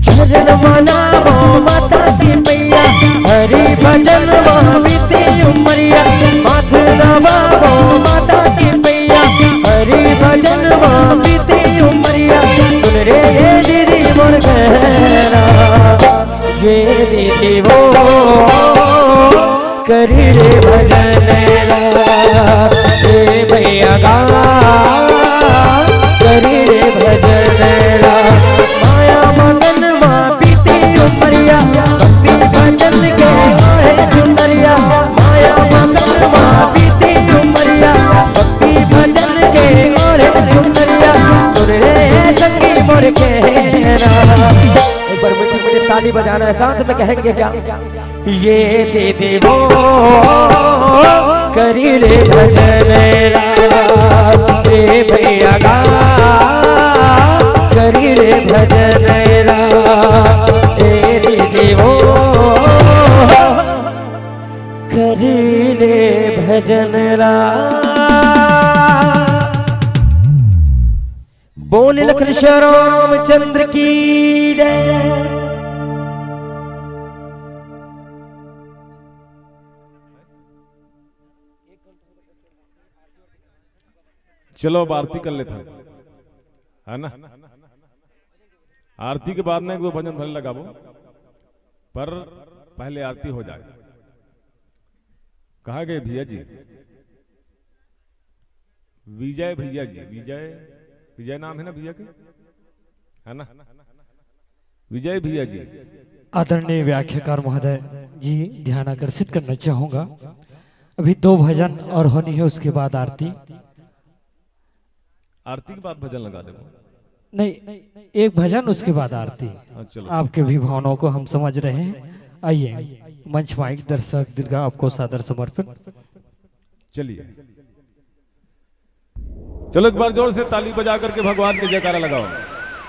चरण मनाओ माता की मैया, हरि भजन माँ बीती उमरिया। माथ नवाओ माता की मैया, देवो करी रे भजन रे भैया गा करी रे भजन माया मगन माँ बीती उमरिया भक्ति भजन के ओहे चुनरिया माया मगन माँ बीती उमरिया भक्ति भजन के ओहे चुनरिया सुन रे संगी मोर के एक बार मुझे ताली बजाना है, साथ में कहेंगे क्या? ये दे देवो करी रे भजन रे भैया गा करी रे भजन ए दे देवो करी रे भजन बोले लखन श्री रामचंद्र की जय। चलो अब आरती कर लेते हैं, है ना? आरती के बाद में एक दो भजन भले लगाबो, पर पहले आरती हो जाए। कहाँ गए भैया जी? विजय भैया जी, विजय नाम है ना भैया के, है ना? विजय भैया जी। आदरणीय व्याख्याकार महोदय जी, ध्यान आकर्षित करना चाहूंगा। अभी 2 भजन और होनी है, उसके बाद आरती। आरती के बाद भजन लगा दे। नहीं, एक भजन उसके बाद आरती। चलो। आपके भी भावनाओं को हम समझ रहे हैं। आइए मंच माइक दर्शक दीर्घा आपको सादर समर्पित। चलिए, चलो एक बार जोर से ताली बजा करके भगवान के जयकारा लगाओ।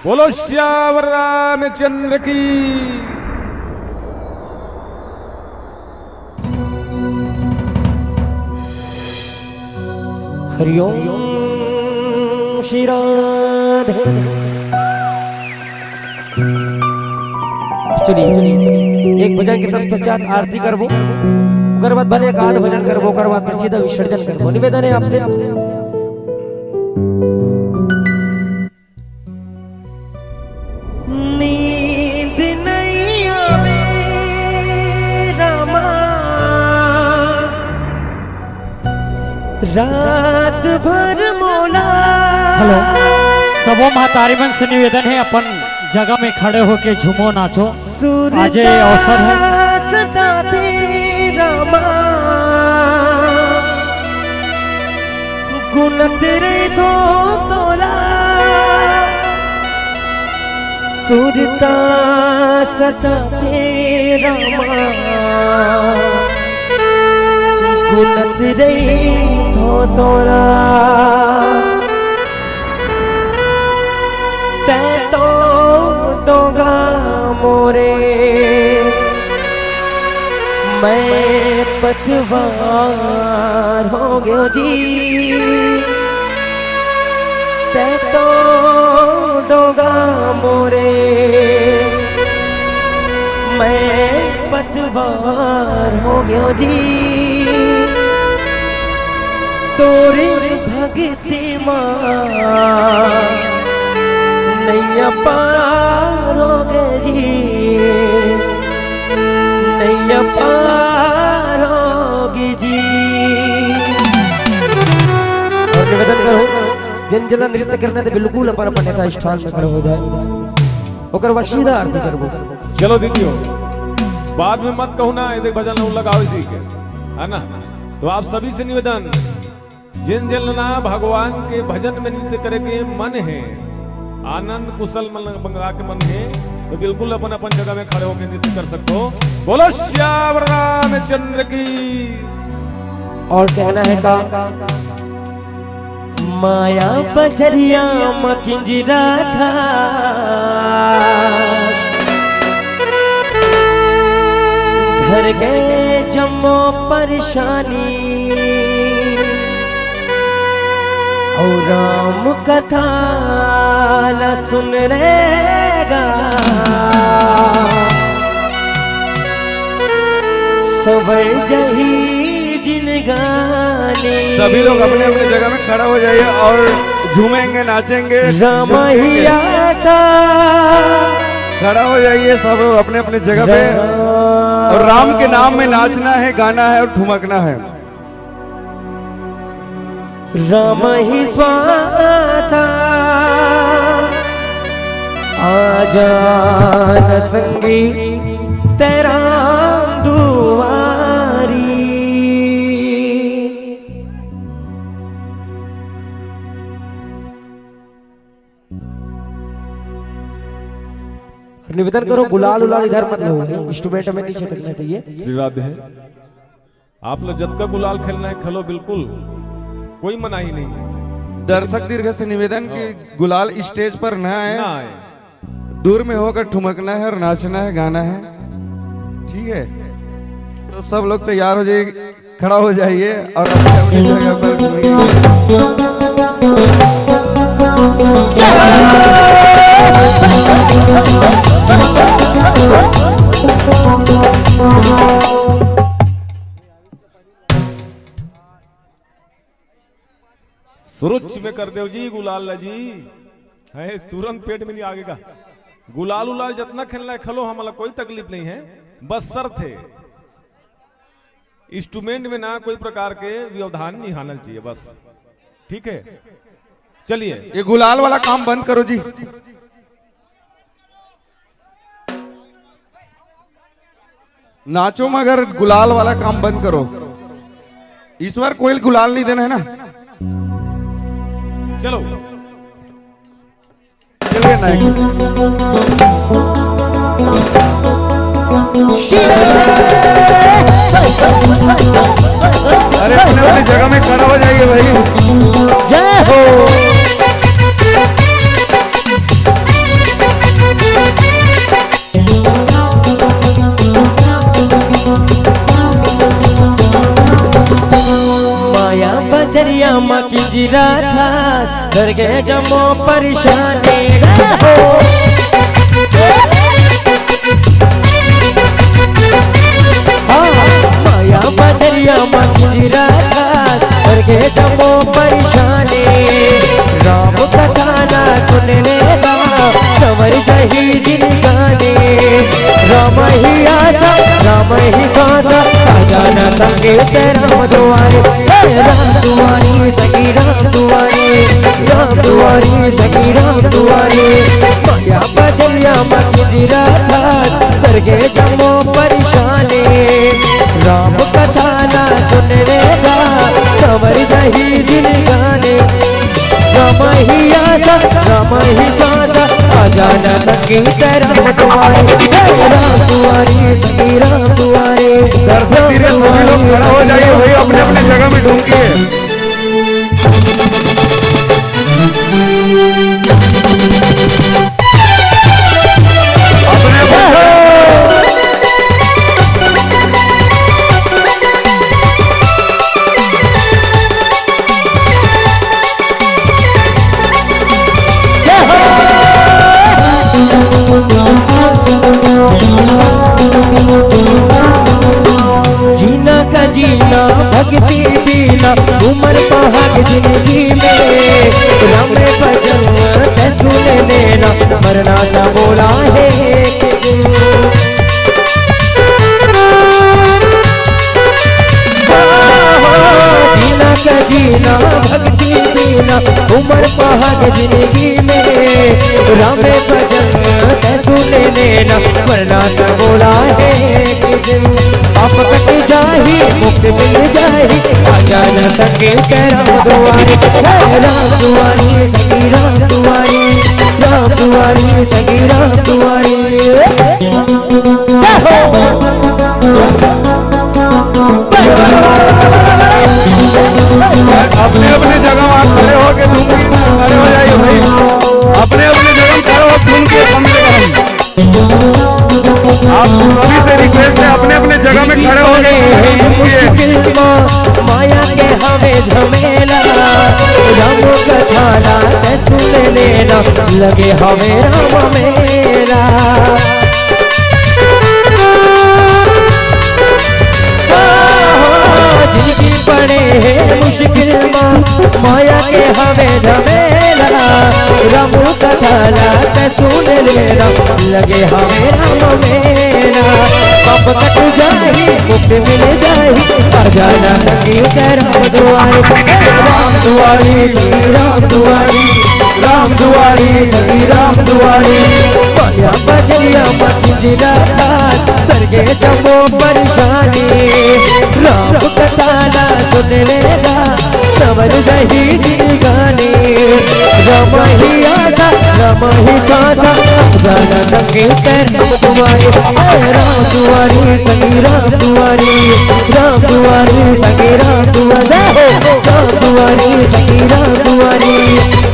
बोलो श्यावर रामचंद्र की। हरिओम श्री राधे। चलिए एक भजन के तत्पश्चात आरती करबो, ओकर बाद भले एक आध भजन करबो, ओकर बाद फिर सीधा विसर्जन करबो। निवेदन है आपसे नींद नहीं आवे रामा रात भर मोला। हेलो, सबों महतारीमन से निवेदन है, अपन जगह में खड़े होके झूमो नाचो। आज ये अवसर है। रामा गुनत रे तो तोला सुरता सताते रामा गुनत रे तो तोरा ते तो डोगा मोरे मैं पतवार हो गयो जी ते तो डोगा मोरे मैं पतवार हो गयो जी तोरी भगती माँ नैया पारोगे जी नैया पारोगी जी। और निवेदन करो जिन जला नृत्य करने तो बिल्कुल अपन अपन नेता स्थान में खड़े हो जाए ओकर बाद सीधा आरती करबो। चलो दीदियों, बाद में मत कहू ना ये भजन लगाओ इसी के, है ना? तो आप सभी से निवेदन, जिन जन भगवान के भजन में नृत्य करे के मन है, आनंद कुशल मन मंगा के मन है, तो बिल्कुल अपन अपन जगह में खड़े होकर नृत्य कर सकते हो। बोलो श्याम रामचंद्र की। और कहना है का माया बजरिया मकिंजरा था घर गए जम्मो परेशानी और राम कथा न सुन रहेगा सवर जही जिन गाने। सभी लोग अपने अपने जगह में खड़ा हो जाइए और झूमेंगे नाचेंगे। रामैया सा खड़ा हो जाइए सब अपने अपने जगह पे। और राम के नाम में नाचना है, गाना है और ठुमकना है। राम ही स्वासा आजान संगी तेरा दुआरी। निवेदन करो गुलाल उलाल इधर मत लो, इंस्ट्रूमेंट में नहीं छिटकना चाहिए। श्री राधे, आप लोग जब तक गुलाल खेलना है खेलो, बिल्कुल कोई मनाही नहीं है। दर्शक दीर्घ से निवेदन कि गुलाल स्टेज पर न आए, ना आए। दूर में होकर ठुमकना है और नाचना है, गाना है। ठीक है, तो सब लोग तैयार हो जाइए, खड़ा हो जाइए और अपने अपने जगह पर सुरुच में कर दो जी गुलाल जी, है तुरंत पेट में नहीं आगेगा। गुलाल उलाल जितना खेलना है खेलो, हमारा कोई तकलीफ नहीं है, बस शर्त है इंस्ट्रूमेंट में ना कोई प्रकार के व्यवधान नहीं आना चाहिए, बस। ठीक है, चलिए ये गुलाल वाला काम बंद करो जी। नाचो मगर गुलाल वाला काम बंद करो। इस बार कोई गुलाल नहीं देना है ना। चलो चलिए नायक। अरे अपने अपनी जगह में खड़ा हो जाइए भाई। जय हो। माया बजरिया माँ की जिरा था, डर गए जमो परेशानी हो। माया बजरिया माँ की जिरा था, डर गए जमो परेशानी। राम कथा ना सुनने का समर जही जिन गाने। राम ही आसा राम ही सासा, जाना संगे राम दुआरे। राम दुआरी सखी राम दुआरे, राम दुआरी सखी राम दुआरे। माया बजरिया मत जिरा था, करके जमो परेशानी। राम कथा ना सुनने का समर जही दिल गाने। राम ही आसा राम ही सासा, जाना संगे राम दुआरे। राम दुआरी सखी राम दुआरे। दर्शक धीरे सभी लोग खड़ा हो जाइए भाई, अपने अपने जगह में ढूंढिए। जीना का जीना भक्ति बीना, उम्र पहाड़ जिंदगी में। राम भजन सुन लेना, मरना न बोला है। जीना का जीना भक्ति बीना, उम्र पहाड़ जिंदगी में। राम भजन सुन लेना, मरना न बोला है। आप कट जाही मुक्त मिल जाही, आजा न सके राम दुआरे। राम दुआरी सखी राम दुआरे, राम दुआरी सखी राम दुआरे। अपने अपने जगह आप खड़े हो के खड़े हो जाइए भाई, अपने अपने जगह खड़े हो ढूंढ के कम से कम। आप सभी से रिक्वेस्ट है, अपने अपने जगह में खड़े हो गए। माया के हमें झमेला, राम कथा ना सुन लेना, लगे हमें राम मेरा। जिंदगी पड़े है मुश्किल माँ, माया के हमें झमेला। राम कथा ना सुन लेना, लगे हमें राम मेरा। पाप कट जाही मुक्ति मिल जाही पर जाना संगीत राम दुआरी राम दुआरी श्री राम दुआरी राम दुआरी श्री राम दुआरी बलिया बजरिया मंजिला थान सरगे जमो परेशानी राम कथाना सुन लेगा समझ गही गाने राम ही आसा राम ही सासा जाना संगीत राम दुआरी राम दुआरी संगी राम दुआरी राम दुआरी संगी राम दुआरी राम दुआरी संगी राम दुआरी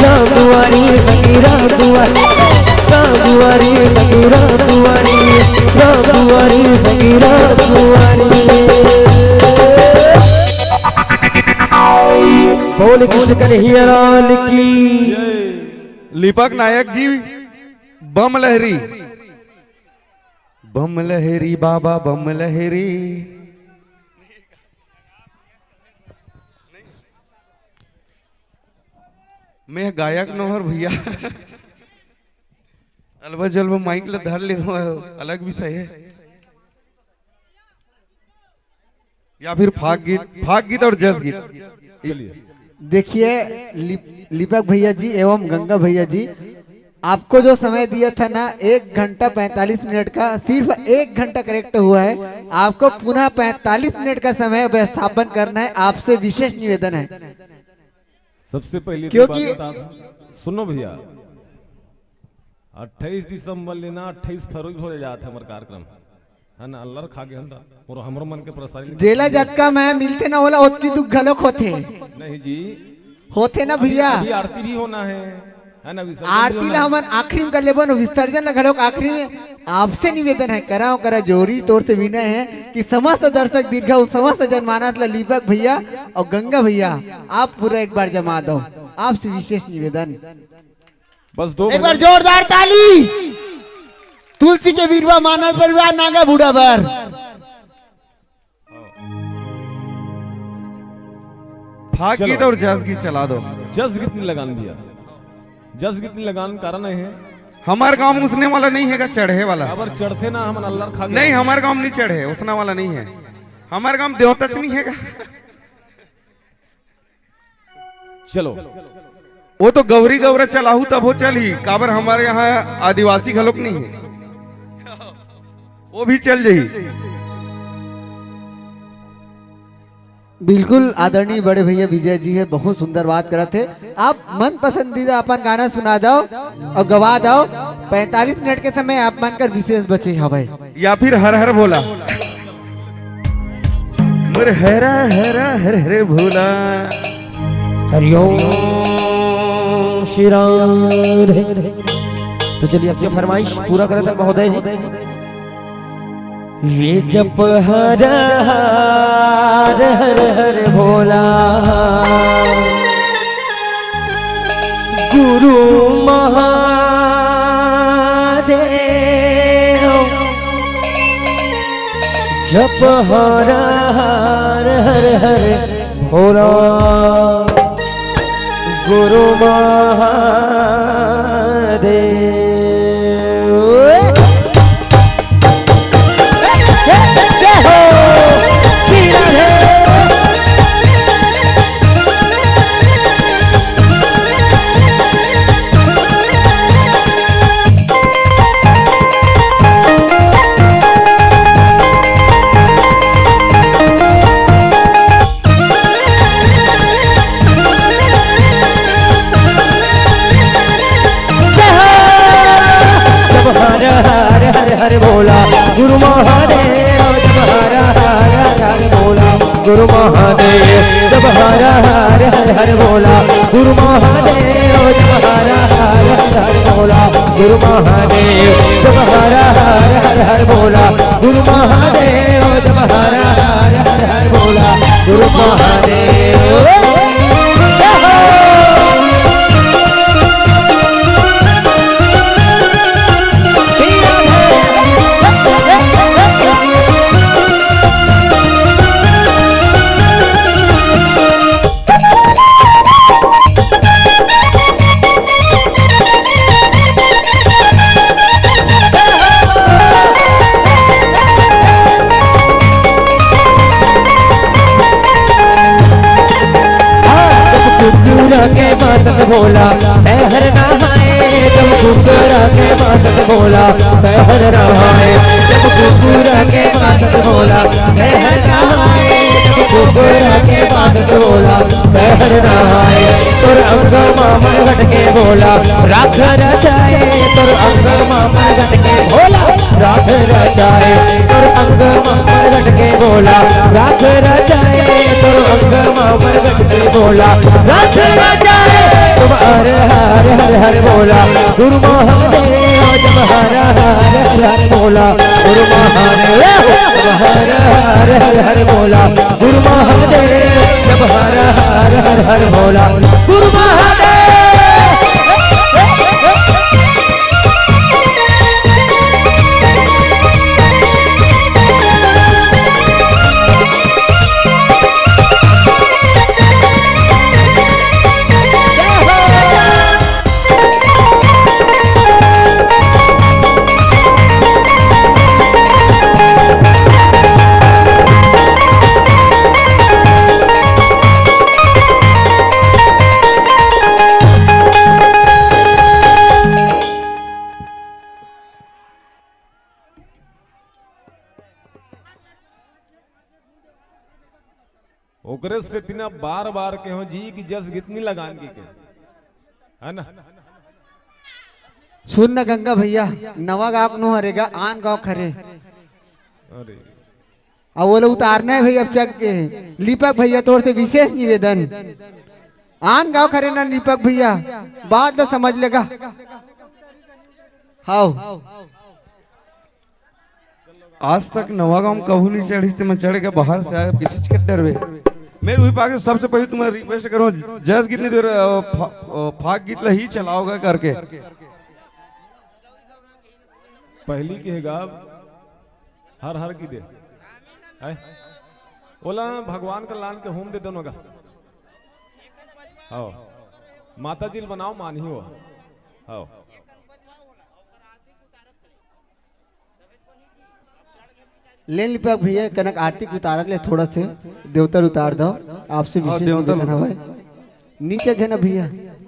राम दुआरी संगी राम दुआरी राम दुआरी संगी राम दुआरी राम दुआरी संगी राम दुआरी बोल कृष्ण कन्हैया लाल की लीपक नायक जी बम लहरी बाबा बम लहरी। मैं गायक नोहर भैया अलवा जलवा माइक ला धर ले अलग विषय है या फिर फाग गीत और जस गीत। चलिए देखिए लिपक भैया जी एवं गंगा भैया जी, आपको जो समय दिया था ना 1 घंटा 45 मिनट का, सिर्फ 1 घंटा करेक्ट हुआ है। आपको पुनः 45 मिनट का समय व्यवस्थापन करना है। आपसे विशेष निवेदन है सबसे पहले क्योंकि सुनो भैया 28 दिसंबर लेना 28 फरवरी हो जाता हमारा कार्यक्रम है ना। अल्लाह खा गया और हमरो मन के प्रसारी जेला जटका में मिलते ना होला उतकी दुख घलोक होते नहीं जी होते ना भैया। अभी आरती भी होना है ना, विसर्जन भी आरती होना ला हमन आखिरी में कर लेबन, विसर्जन ला घलोक आखिरी में। आपसे निवेदन है कराओ करा जोरी तौर से विनय है कि समस्त दर्शक दीर्घा समस्त जनमानस ला लिपक भैया और गंगा भैया आप पूरा एक बार जमा दो। आपसे विशेष निवेदन बस 2 एक बार जोरदार ताली तुलसी के वीरवा मानस परिवार नागा बूढ़ा भर। फाग गीत और जस गीत चला दो। जस गीत नहीं लगान भैया, जस गीत नहीं लगान कारण है हमार गांव में उसने वाला नहीं है, चढ़े वाला। अबर चढ़ते ना हम अल्लाह खा नहीं हमारे गांव में नहीं चढ़े, उसना वाला नहीं है। हमारे गांव देवतच नहीं है। चलो वो तो गौरी गौरा चलाहू तब हो चली काबर हमारे यहाँ आदिवासी घलोक नहीं है, वो भी चल जाही। बिल्कुल आदरणीय बड़े भैया विजय जी है, बहुत सुंदर बात करत थे। आप मन पसंदीदा अपन गाना सुना दो और गवा दो। 45 मिनट के समय आप मन कर विशेष बचे हवे या फिर हर हर बोला मुर हरा हरा हर हर भोला हरिओम श्री राम। तो चलिए आपकी फरमाइश पूरा करता महोदय जी। ये जप हर हर हर हर भोला गुरु महादेव जप हर हर हर हर भोला गुरु महादेव। हर भोला गुरु महादेव जब हर हर हर भोला गुरु महादेव जब हर हर हर भोला गुरु महादेव जब हर हर हर भोला गुरु महादेव जब हर हर हर भोला गुरु महादेव जब हर हर हर भोला गुरु महादेव। मातक बोला हर नहाए जब कुकुरा के मातक बोला हर नहाए जब कुकुरा के मातक बोला हर नहाए जब कुकुरा के मातक बोला हर नहाए तुर अंग मामन घट के बोला राख रचाए तुर अंग मामन घट के बोला राख रचाए तुर अंग मामन घट के बोला राख रचाए तुर अंग मामन घट के बोला राख रचाए तुम हर हर हर हर बोला गुरु महादेव जब हर हर हर बोला गुरु महादेव हर हर हर हर बोला गुरु महादेव जब हर हर हर हर बोला गुरु महादेव ओकरे से तिना बार बार के हो जी की जस कितनी लगान की के है ना। सुन न गंगा भैया नवा गाँव नो हरेगा आन गाँव खरे अरे अब वो लोग उतारना है भैया अब चक के दीपक भैया तोर से विशेष निवेदन आन गाँव खरे ना दीपक भैया बात तो समझ लेगा। हाँ आज तक नवागांव कभी नहीं चढ़ी थी, मैं चढ़ के बाहर से आया किसी चीज के डर में मैं वही पाके सबसे पहले तुम्हें रिक्वेस्ट करूँ जस कितनी देर फाक गीत ही चलाओगा करके पहली की है गाव हर हर की दे बोला भगवान का लान के होम दे दोनों का आओ माता जी बनाओ मान ही हो आओ ले लिपक भैया कनक आरती के उतारत ले थोड़ा से देवतर उतार दो आपसे विशेष निवेदन है नीचे घे ना भैया।